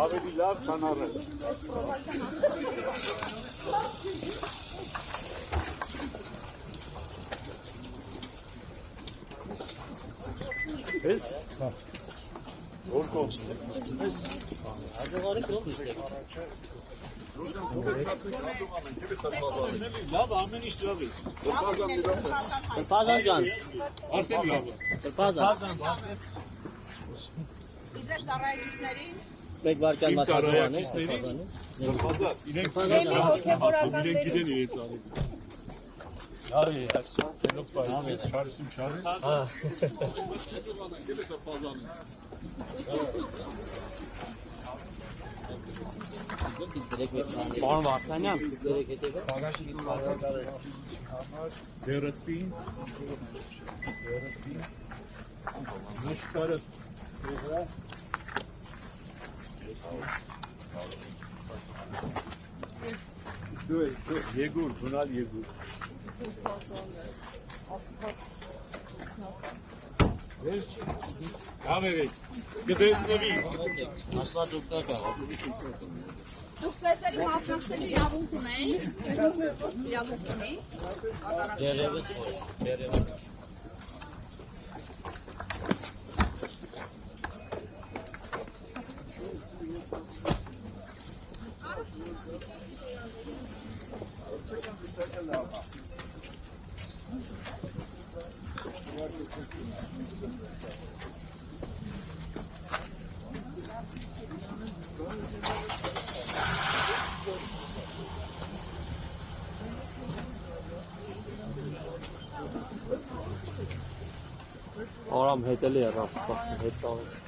Ավելի լավ քան առել։ Ես որ կողմն է։ Ագողարի կողմն է։ Լավ ամեն ինչ լավ է։ Պազան ջան։ Արդեն լավ է։ Պազան։ Իզեր ծառայեկիցներին Մեկ վարկյան մատաղան է։ Իրենք գիտեն իրենց արի։ Արի, այսօր պայմանից չարսում չարես։ Պարոն Վարդանյան, դերեք հետևը։ Ձերըտին, նշկարը դու եգուր, դունալ եգուր։ Կավերեք, գտեսնվի։ Ասված ուկտա կաղա։ դուք ծեսերի մասնակցելու իրավունք ունեիք։ Իրավունք ունեիք։ Դերևս ոչ, դերևս։ Արամ հետելի է ռապ, հետ տալու։